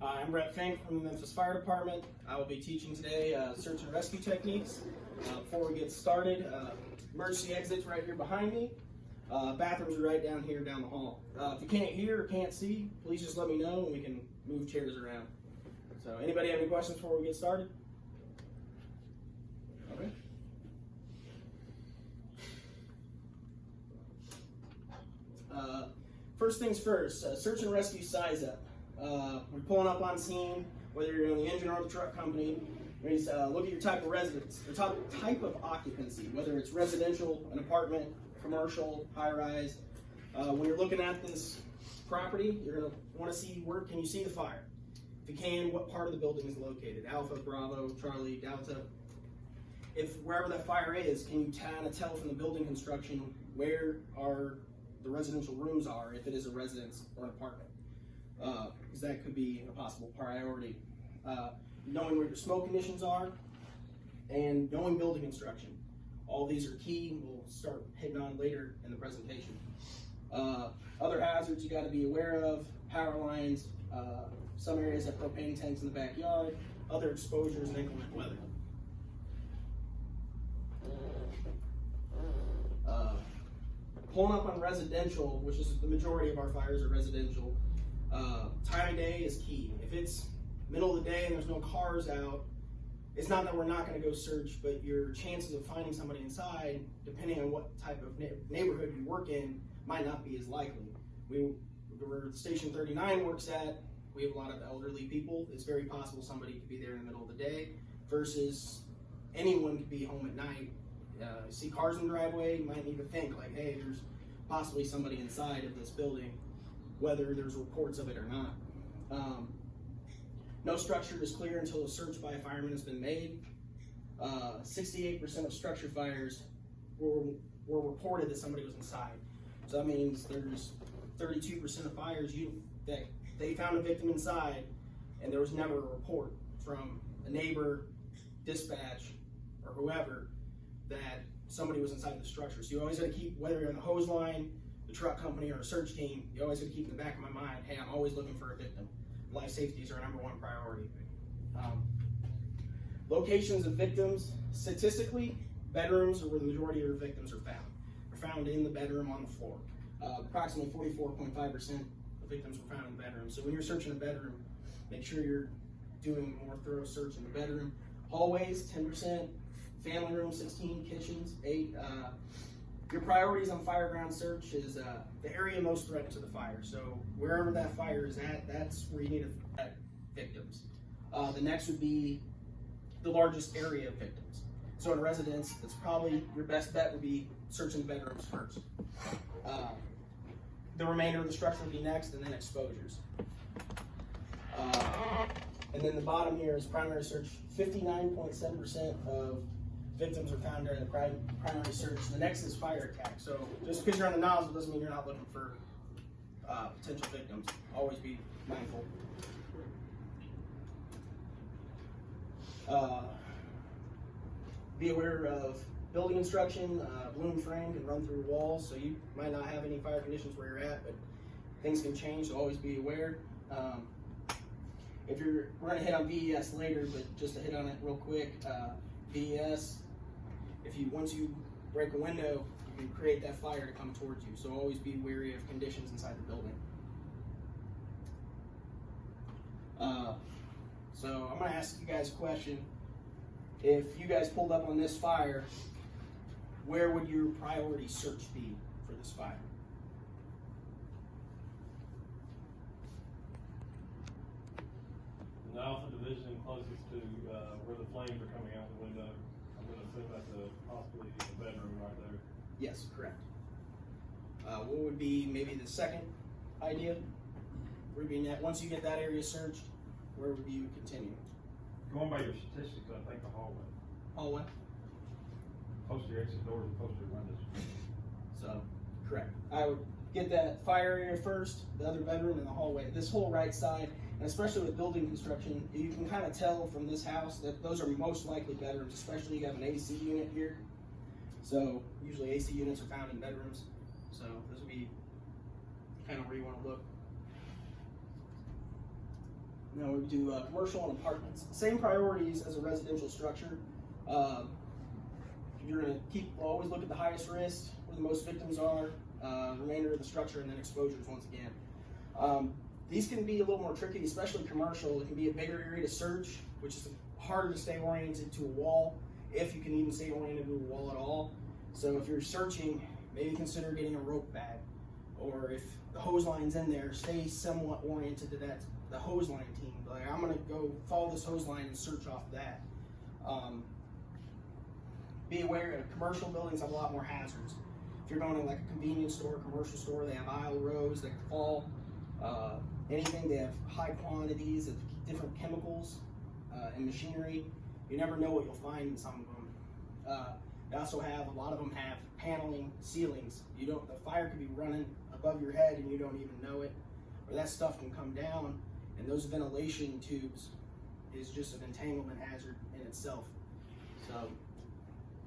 I'm Brett Fink from the Memphis Fire Department. I will be teaching today search and rescue techniques. Before we get started, emergency exits right here behind me. Bathrooms are right down here down the hall. If you can't hear or can't see, please just let me know and we can move chairs around. So anybody have any questions before we get started? Okay. First things first, search and rescue size up. We're pulling up on scene, whether you're in the engine or the truck company. Look at your type of residence, the type of occupancy, whether it's residential, an apartment, commercial, high-rise. When you're looking at this property, you're going to want to see where can you see the fire. If you can, what part of the building is located? Alpha, Bravo, Charlie, Delta. If wherever that fire is, can you kind of tell from the building construction where the residential rooms are, if it is a residence or an apartment? Because that could be a possible priority. Knowing where your smoke conditions are and knowing building construction. All these are key. We'll start hitting on later in the presentation. Other hazards you got to be aware of: power lines, some areas have propane tanks in the backyard, other exposures, and inclement weather. Pulling up on residential, which is the majority of our fires are residential, time of day is key. If it's middle of the day and there's no cars out, it's not that we're not going to go search, but your chances of finding somebody inside, depending on what type of neighborhood you work in, might not be as likely. Where Station 39 works at, we have a lot of elderly people. It's very possible somebody could be there in the middle of the day, versus anyone could be home at night. See cars in the driveway, you might need to think like, hey, there's possibly somebody inside of this building, whether there's reports of it or not. No structure is clear until a search by a fireman has been made. 68% of structure fires were reported that somebody was inside. So that means there's 32% of fires that they found a victim inside and there was never a report from a neighbor, dispatch, or whoever that somebody was inside the structure. So you always got to keep, whether you're on the hose line, the truck company, or a search team, you always got to keep in the back of my mind, hey, I'm always looking for a victim. Life safety is our #1 priority. Locations of victims, statistically, bedrooms are where the majority of your victims are found. They're found in the bedroom on the floor. Approximately 44.5% of victims were found in the bedroom. So when you're searching a bedroom, make sure you're doing a more thorough search in the bedroom. Hallways, 10%. Family room, 16. Kitchens, 8. Your priorities on fire ground search is the area most threatened to the fire. So wherever that fire is at, that's where you need to find victims. The next would be the largest area of victims. So in a residence, that's probably your best bet would be searching the bedrooms first. The remainder of the structure would be next, and then exposures. And then the bottom here is primary search. 59.7% of victims are found during the primary search. The next is fire attack. So just because you're on the nozzle doesn't mean you're not looking for potential victims. Always be mindful. Be aware of building instruction. Balloon frame can run through walls, so you might not have any fire conditions where you're at, but things can change, so always be aware. We're going to hit on VES later, but just to hit on it real quick, VES, once you break a window, you can create that fire to come towards you. So always be wary of conditions inside the building. So I'm going to ask you guys a question. If you guys pulled up on this fire, where would your priority search be for this fire? The Alpha Division closest to where the flames are coming out the window. I'm going to assume that's possibly a bedroom right there. Yes, correct. What would be maybe the second idea? Once you get that area searched, where would you continue? Going by your statistics, I think the hallway. Hallway? Post your exit doors and post your windows. So, correct. I would get that fire area first, the other bedroom, and the hallway. This whole right side, and especially with building construction, you can kind of tell from this house that those are most likely bedrooms, especially you have an AC unit here. So, usually AC units are found in bedrooms. So, this would be kind of where you want to look. Now we do commercial and apartments. Same priorities as a residential structure. You're going to always look at the highest risk, where the most victims are, remainder of the structure, and then exposures once again. These can be a little more tricky, especially commercial. It can be a bigger area to search, which is harder to stay oriented to a wall, if you can even stay oriented to a wall at all. So if you're searching, maybe consider getting a rope bag, or if the hose line's in there, stay somewhat oriented to the hose line team. Like, I'm gonna go follow this hose line and search off that. Be aware that commercial buildings have a lot more hazards. If you're going to like a convenience store, commercial store, they have aisle rows that fall. Anything, they have high quantities of different chemicals and machinery. You never know what you'll find in some of them. They also have, a lot of them have paneling ceilings. The fire could be running above your head and you don't even know it, or that stuff can come down, and those ventilation tubes is just an entanglement hazard in itself. So,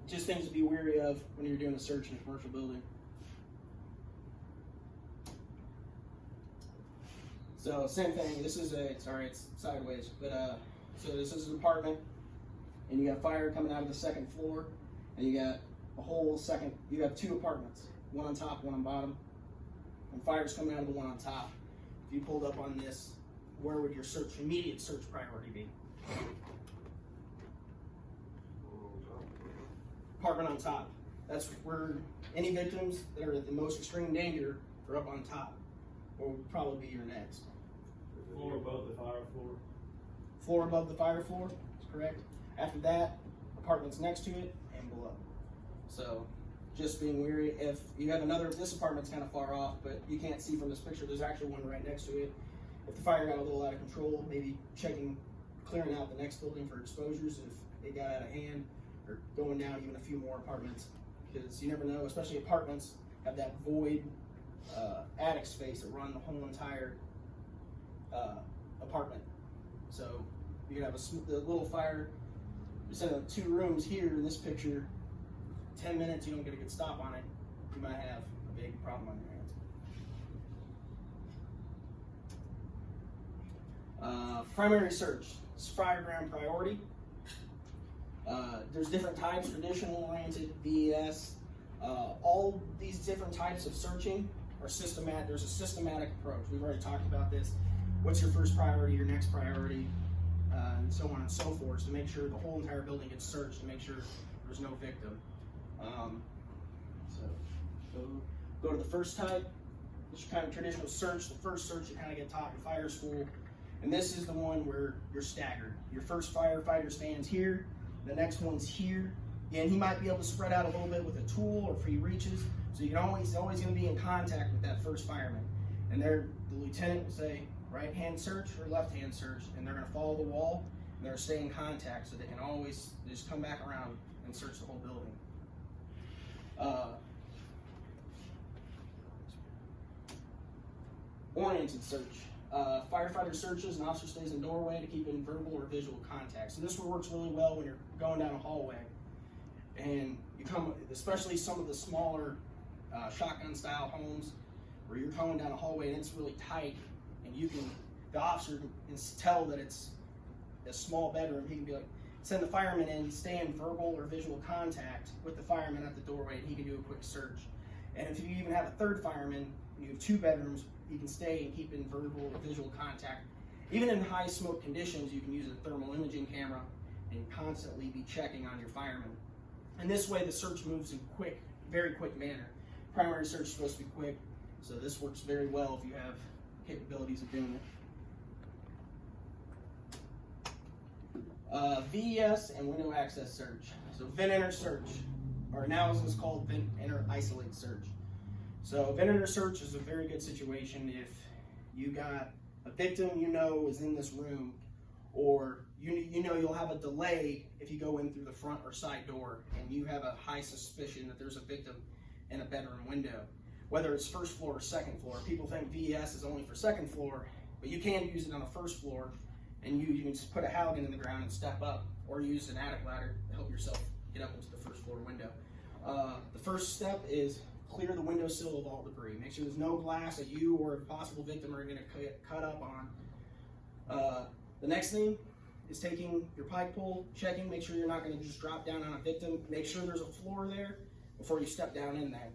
just things to be wary of when you're doing a search in a commercial building. So same thing, this is sorry it's sideways, but so this is an apartment, and you got fire coming out of the second floor, and you got you have two apartments, one on top, one on bottom, and fire's coming out of the one on top. If you pulled up on this, where would your immediate search priority be? Apartment on top. That's where any victims that are at the most extreme danger are up on top, or would probably be your next. Floor above the fire floor. Floor above the fire floor, that's correct. After that, apartments next to it and below. So, just being wary. If you have this apartment's kind of far off, but you can't see from this picture, there's actually one right next to it. If the fire got a little out of control, maybe clearing out the next building for exposures if it got out of hand, or going down even a few more apartments, because you never know, especially apartments have that void attic space that run the whole entire apartment. So you could have a little fire, instead of 2 rooms here in this picture, 10 minutes, you don't get a good stop on it, you might have a big problem on your hands. Primary search is fireground priority. There's different types, traditional oriented, VES. All these different types of searching are systematic. There's a systematic approach. We've already talked about this. What's your first priority, your next priority, and so on and so forth, to make sure the whole entire building gets searched, to make sure there's no victim. So go to the first type. This is kind of traditional search. The first search you kind of get taught in fire school. And this is the one where you're staggered. Your first firefighter stands here, the next one's here. And he might be able to spread out a little bit with a tool or if he reaches. So you can always going to be in contact with that first fireman. And the lieutenant will say, right hand search or left hand search, and they're going to follow the wall, and they're going to stay in contact so they can always just come back around and search the whole building. Oriented search. Firefighter searches, an officer stays in doorway to keep in verbal or visual contact. So this one works really well when you're going down a hallway, and you come, especially some of the smaller shotgun style homes, where you're coming down a hallway and it's really tight, and the officer can tell that it's a small bedroom. He can be like, send the fireman in, stay in verbal or visual contact with the fireman at the doorway, and he can do a quick search. And if you even have a third fireman, and you have 2 bedrooms, you can stay and keep in verbal or visual contact. Even in high smoke conditions, you can use a thermal imaging camera and constantly be checking on your firemen. And this way the search moves in very quick manner. Primary search is supposed to be quick, so this works very well if you have capabilities of doing it. VES and window access search. So vent enter search, or now this is called vent enter isolate search. So vent enter search is a very good situation if you got a victim is in this room, or you'll have a delay if you go in through the front or side door and you have a high suspicion that there's a victim in a bedroom window. Whether it's first floor or second floor. People think VES is only for second floor, but you can use it on the first floor, and you can just put a Halligan in the ground and step up, or use an attic ladder to help yourself get up into the first floor window. The first step is clear the windowsill of all debris. Make sure there's no glass that you or a possible victim are going to cut up on. The next thing is taking your pike pole, checking, make sure you're not going to just drop down on a victim. Make sure there's a floor there before you step down in there.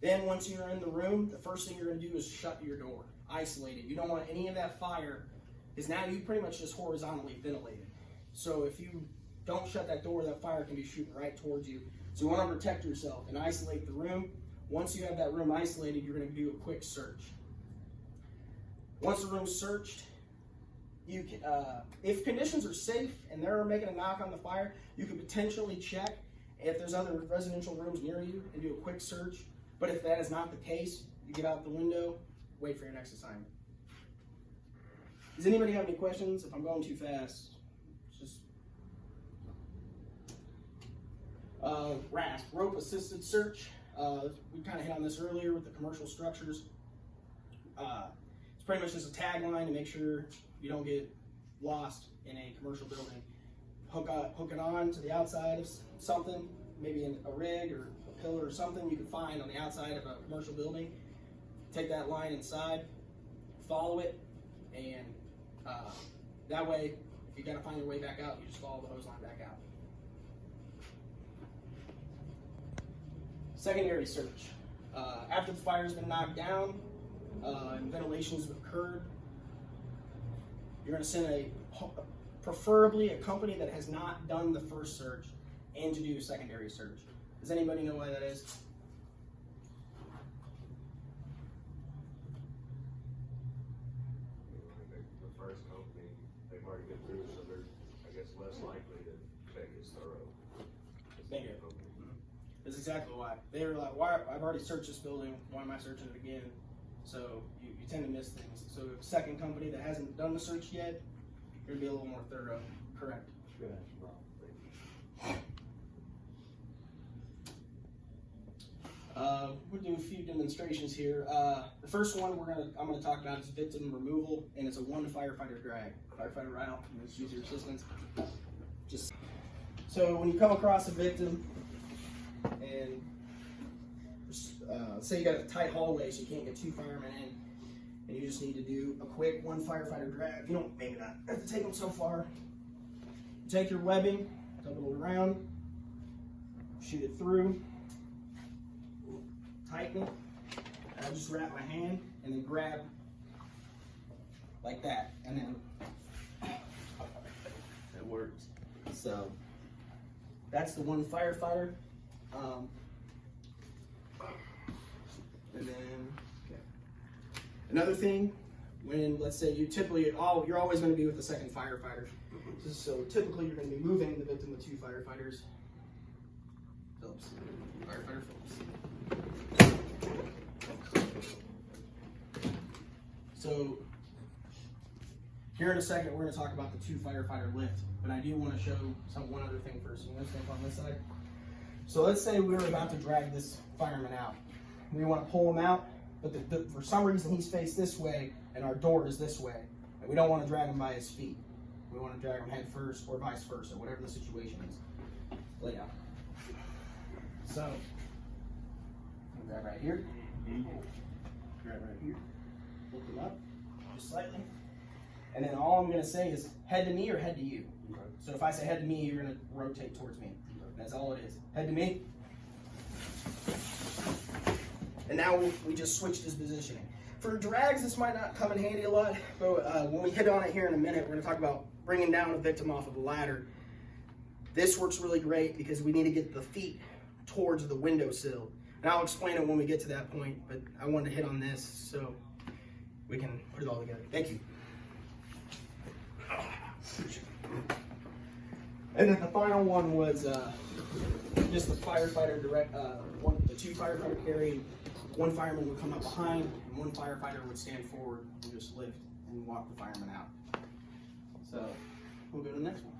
Then once you're in the room, the first thing you're going to do is shut your door, isolate it. You don't want any of that fire, because now you pretty much just horizontally ventilate it. So if you don't shut that door, that fire can be shooting right towards you. So you want to protect yourself and isolate the room. Once you have that room isolated, you're going to do a quick search. Once the room's searched, you can, if conditions are safe and they're making a knock on the fire, you could potentially check if there's other residential rooms near you and do a quick search. But if that is not the case, you get out the window, wait for your next assignment. Does anybody have any questions? If I'm going too fast, just RASP, rope assisted search. We kind of hit on this earlier with the commercial structures. It's pretty much just a tagline to make sure you don't get lost in a commercial building. Hook it on to the outside of something, maybe in a rig or a pillar or something you can find on the outside of a commercial building. Take that line inside, follow it, and that way, if you got to find your way back out, you just follow the hose line back out. Secondary search. After the fire's been knocked down and ventilation's occurred, you're going to send preferably a company that has not done the first search and to do a secondary search. Does anybody know why that is? The first company, they've already been through, so they're, I guess, less likely to check as thorough. Bingo. That's exactly why. They were like, "Why? I've already searched this building. Why am I searching it again?" So you tend to miss things. So a second company that hasn't done the search yet, you're gonna be a little more thorough. Correct. Good. We'll do a few demonstrations here. The first one I'm gonna talk about is victim removal, and it's a one firefighter drag. Firefighter right out, and just use your assistance. So when you come across a victim, and say you got a tight hallway, so you can't get two firemen in, and you just need to do a quick one firefighter drag. You don't maybe not have to take them so far. You take your webbing, double it around, shoot it through. Tighten it. I'll just wrap my hand and then grab like that, and then it works. So that's the one firefighter. And then another thing, when let's say you're always going to be with the second firefighter. So typically you're going to be moving the victim with two firefighters. Phillips, firefighter Phillips. So here in a second, we're going to talk about the two firefighter lift, but I do want to show one other thing first. You want to stand on this side? So let's say we were about to drag this fireman out. We want to pull him out, but for some reason he's faced this way and our door is this way, and we don't want to drag him by his feet. We want to drag him head first or vice versa, whatever the situation is. Lay out. So, grab right here. Grab right here. Lift him up just slightly. And then all I'm going to say is head to me or head to you. Okay. So if I say head to me, you're going to rotate towards me. That's all it is. Head to me. And now we just switched his positioning. For drags, this might not come in handy a lot, but when we hit on it here in a minute, we're going to talk about bringing down a victim off of a ladder. This works really great because we need to get the feet towards the windowsill. And I'll explain it when we get to that point, but I wanted to hit on this so we can put it all together. Thank you. And then the final one was just the firefighter the two firefighter carry. One fireman would come up behind, and one firefighter would stand forward and just lift and walk the fireman out. So we'll go to the next one.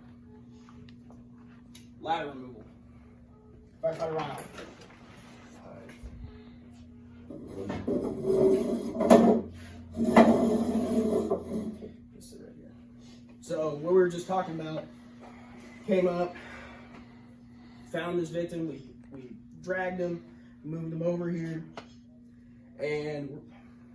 Ladder removal. Firefighter Ronald. Just sit right here. So what we were just talking about, came up, found this victim, we dragged him, moved him over here, and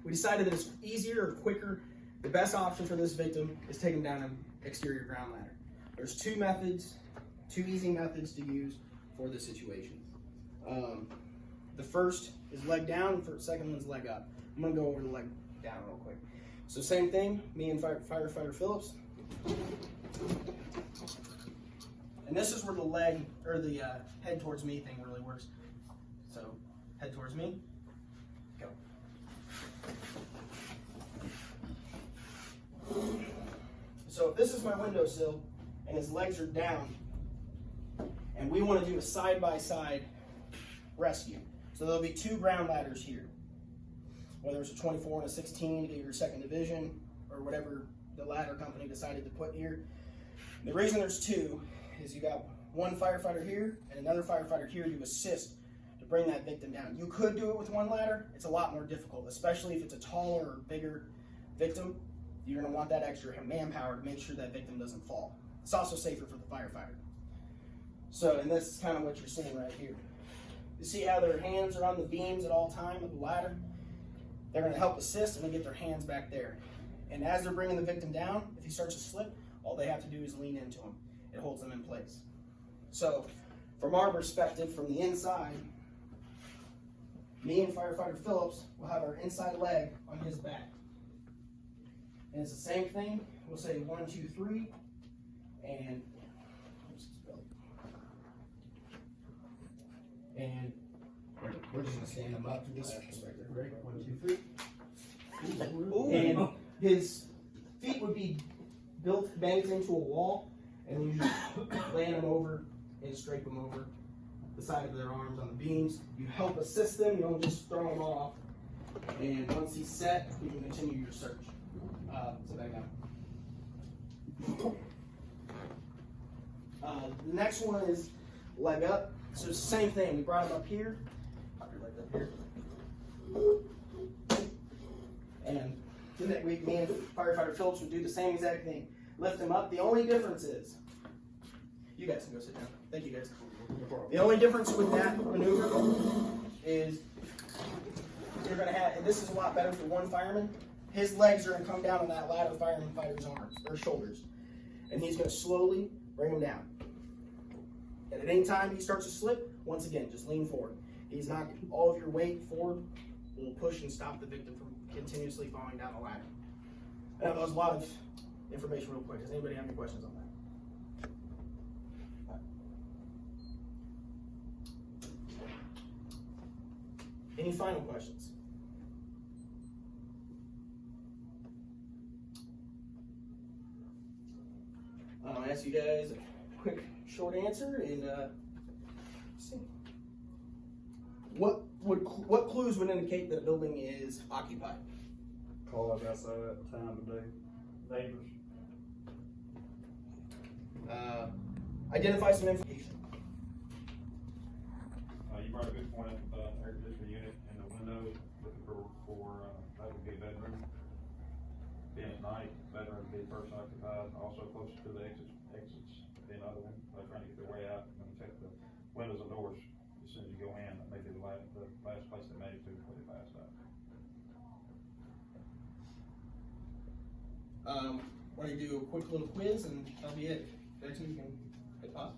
we decided that it's easier or quicker the best option for this victim is take him down an exterior ground ladder. There's two easy methods to use for this situation. The first is leg down, the second one's leg up. I'm gonna go over the leg down real quick. So same thing, me and firefighter Phillips. And this is where the leg, or the head towards me thing really works. So, head towards me, go. So if this is my windowsill, and his legs are down, and we want to do a side-by-side rescue. So there'll be two ground ladders here. Whether it's a 24 and a 16 to get your second division, or whatever the ladder company decided to put here. The reason there's two is you got one firefighter here and another firefighter here to assist to bring that victim down. You could do it with one ladder. It's a lot more difficult, especially if it's a taller or bigger victim. You're gonna want that extra manpower to make sure that victim doesn't fall. It's also safer for the firefighter. So, and this is kind of what you're seeing right here. You see how their hands are on the beams at all time of the ladder? They're gonna help assist and then get their hands back there. And as they're bringing the victim down, if he starts to slip, all they have to do is lean into him. It holds them in place. So, from our perspective, from the inside, me and firefighter Phillips will have our inside leg on his back. And it's the same thing. We'll say 1, 2, 3, and we're just gonna stand him up from this perspective, right? 1, 2, 3. Ooh. And his feet would be banked into a wall, and you just land them over and scrape them over the side of their arms on the beams. You help assist them. You don't just throw them off. And once he's set, you can continue your search. Sit back down. The next one is leg up. So it's the same thing. We brought him up here. Pop your leg up here. And then me and firefighter Phillips would do the same exact thing. Lift him up. The only difference is, you guys can go sit down. Thank you guys. The only difference with that maneuver is you're gonna have, and this is a lot better for one fireman. His legs are gonna come down on that ladder firefighter's arms or shoulders, and he's gonna slowly bring him down. And at any time he starts to slip, once again, just lean forward. He's not all of your weight forward will push and stop the victim from continuously falling down the ladder. That was a lot of information real quick. Does anybody have any questions on that? Any final questions? I'll ask you guys a quick, short answer, and let's see. What clues would indicate that a building is occupied? Call like I said at the time of day. Neighbors. Identify some information. You brought a good point up, air conditioning unit and the window, looking for that would be a bedroom. Being at night, bedroom would be first occupied, also closer to the exits be another one, trying to get their way out, and check the windows and doors as soon as you go in, that may be the last place they made it to before they passed out. Want to do a quick little quiz, and that'll be it. Next, you can hit pause.